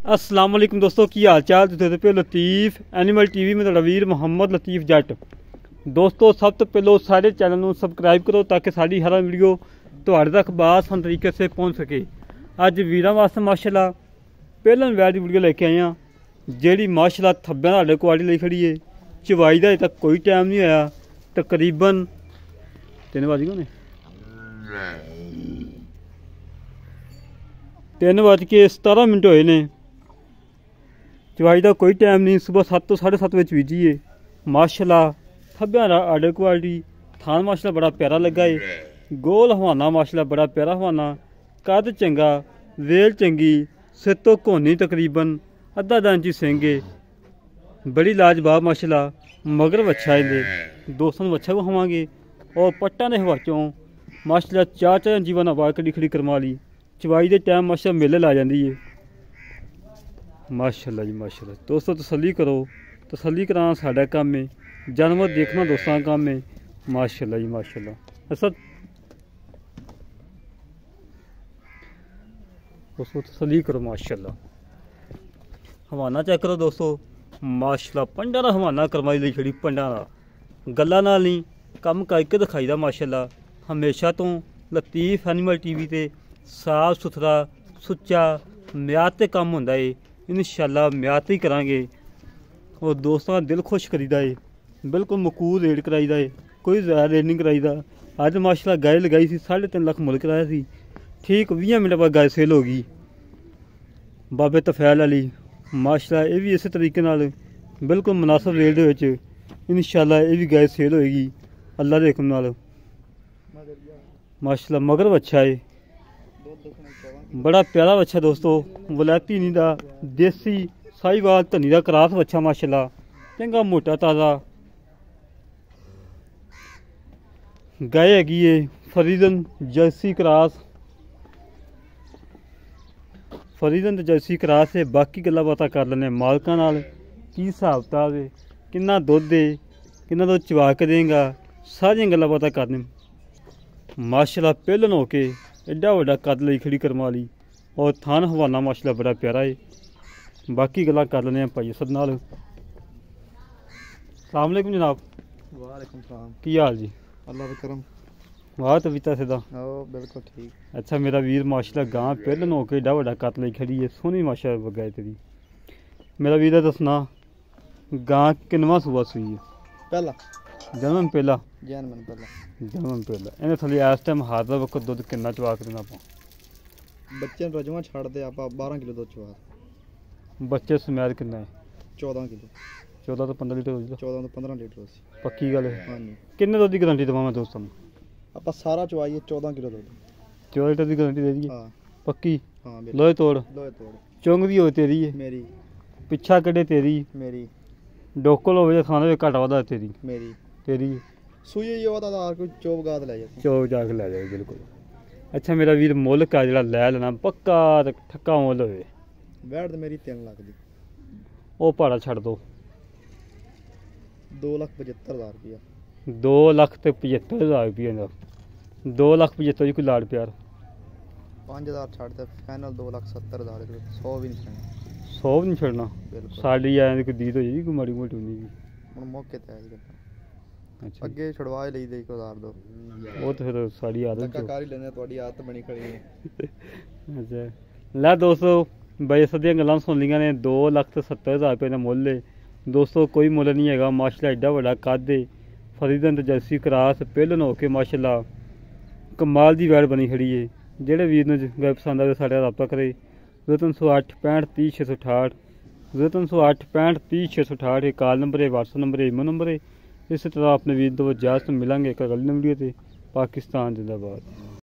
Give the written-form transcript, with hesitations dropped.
अस्सलाम वालेकुम दोस्तों, की हाल चाल। तुसीं पे लतीफ एनिमल टीवी में तुहाडा वीर मुहम्मद लतीफ जट। दोस्तों सब तो पहलो सारे चैनल को सबसक्राइब करो ताकि साड़ी हर वीडियो तुहाडे तक बासान तरीके से पहुँच सके। अज वीरां वास्ते माशाल्लाह पहलन वैर की वीडियो लेके आए हैं जिहड़ी माशाल्लाह थब्बे साडे कुआड़ी लई खड़ी है। चवाई का अजे तक कोई टाइम नहीं होया, तकरीबन 3 बज गए 3:17 होए ने। चवाई का कोई टाइम नहीं, सुबह 7 तो 7:30 बजे बीजी है। माशाल्लाह थब्बियां आडे क्वालिटी, थान माशाल्लाह बड़ा प्यारा लगा है। गोल हवाना माशाल्लाह बड़ा प्यारा हवाना, कद चंगा, वेल चंगी, सिर तो घोनी तकरीबन अद्धा इंची सिंह, बड़ी लाजवाब माशाल्लाह। मगर वच्छा इंदे दोस्तों वच्छा भी खवांगे और पट्टा ने हवाचों माशाल्लाह 4 इंची वाला आवाज़ कड़ी खड़ी करवा ली। चवाई के टाइम माशाल्लाह मेले ला जाती है माशाल्लाह जी माशाल्लाह। दोस्तों तसल्ली करो, तसल्ली कराना साडा काम है, जानवर देखना दोस्तों का काम है। माशाल्लाह जी माशाल्लाह। असद दोस्तों तसल्ली करो माशाल्लाह। हवाना चेक करो दोस्तों माशाल्लाह, पंडा का हवाना करवाई ली खड़ी, पंडा का गल्लां नाल नहीं कम करके दिखाईदा माशाल्लाह। हमेशा तो लतीफ एनिमल टीवी ते साफ सुथरा सुच्चा म्याद ते काम होंदा है। इंशाअल्लाह म्याद ही करांगे और दोस्तों का दिल खुश करीदा है। बिल्कुल मकूल रेट कराईदा है, कोई ज़्यादा रेट नहीं कराईदा। अज माशाल्लाह गाय लगाई सी 3.5 लाख मुल कराया सी, ठीक 20 मिनट बाद गाय सेल हो गई बाबे तफैल वाली माशाल्लाह। ये भी इस तरीके नाल बिल्कुल मुनासिब रेट दे विच इंशाअल्लाह ये भी गाय सेल होएगी अल्लाह दे हुक्म नाल माशाल्लाह। मगर बच्चा है बड़ा प्यारा बच्चा दोस्तों, वलैती नी दा देसी साहिवाल धनी का क्रॉस बच्चा माशाल्लाह, चंगा मोटा ताज़ा। गाय हैगी है फरीदन जर्सी क्रॉस, फरीदन तो जर्सी क्रॉस है। बाकी गल्लां बातां कर लैने मालकां नाल, की हिसाब किताब है, किन्ना दुद्ध है, किन्ना दुद्ध चवा के देगा, सारियां गल्लां बातां करने माशाल्लाह। पहलन हो के एडा वड्डा कद लई खड़ी करवा ली और थान हवाना माशाल्लाह बड़ा प्यारा है। बाकी गल्लां कर लैने भाई असद नाल। अस्सलाम वालेकुम जनाब। वालेकुम सलाम। की हाल जी? अल्लाह करम। वाह तबीता सीधा बिल्कुल ठीक। अच्छा मेरा वीर माशाल्लाह गां पहलन हो के एडा वड्डा कद लई खड़ी है, सोहनी माशाल्लाह गाय तेरी। मेरा वीर दसना गां किन्नवां सूआ सूई है? पहला जन्म पहला जन्म पहला जन्म पहला। इन्हें थले इस टाइम हाथ वक्त दुध कितना चवा के देना आप? बच्चे रजवा छड़ दे आप 12 किलो दुध चवा। बच्चे समैद कितना है? 14 किलो। 14 तो 15 लीटर हो जाता। 14 तो 15 लीटर सी पक्की गल है। हाँ जी। किन्ने दुध की गारंटी देवां मैं दोस्तों? आप सारा चवाइए 14 किलो दुध। 14 लीटर की गारंटी दे दी? हाँ पक्की? हाँ लोहे तोड़? लोहे तोड़। चुंग भी हो तेरी है? मेरी। पिछा कड़े तेरी? मेरी। डोकल हो खाना भी घट वादा तेरी? मेरी। तेरी सूई ही होता था कोई चोब गाद ले जाए। चौक जाके ले जाए बिल्कुल। अच्छा मेरा वीर मुल का जो लै लेना पक्का ठक्का मुल हो? बैठ मेरी 3 लाख दी। वो भाड़ा छड़ दो 2,75,000 रुपया। 2,75,000 रुपये का 2,75,000 कोई लाड़ प्यार 5,000 छड़ दे फाइनल 2,70,000 रुपये। 100 भी नहीं छड़ना। 100 भी नहीं छड़ना? बिल्कुल। साड़ी आए कोई दीद हो जाएगी कोई माड़ी मोटी होंगी ਹੁਣ ਮੌਕੇ ਤੇ ਆਇਆ अच्छा ਅੱਗੇ ਛੜਵਾ ਹੀ ਲਈਦੇ 1,000 ਦੋ। वो तो फिर साड़ी आदत ਧੱਕਾ ਕਰ ਹੀ ਲੈਂਦੇ, ਤੁਹਾਡੀ ਆਦਤ ਬਣੀ ਖੜੀ ਹੈ। अच्छा लै दोस्तों बई सदियां गल्लां सुन लियां ने। 2,70,000 रुपये का मुल है दोस्तों, कोई मुल नहीं है माशाल्लाह। एडा बड़ा कद है, फरीदन ते जर्सी क्रॉस पहलन हो के माशाल्लाह कमाल की वैड़ बनी खड़ी है। जेह्ड़े वीर नूं गाय पसंद आवे साढ़े राबता करे 0308 65 30 668 0308 65 30 668 कॉल नंबर है, व्हाट्सएप नंबर है, ईमो नंबर है। इस तरह अपने वीर तो इजाजत मिलेंगे एक अगली वीडियो से। पाकिस्तान जिंदाबाद।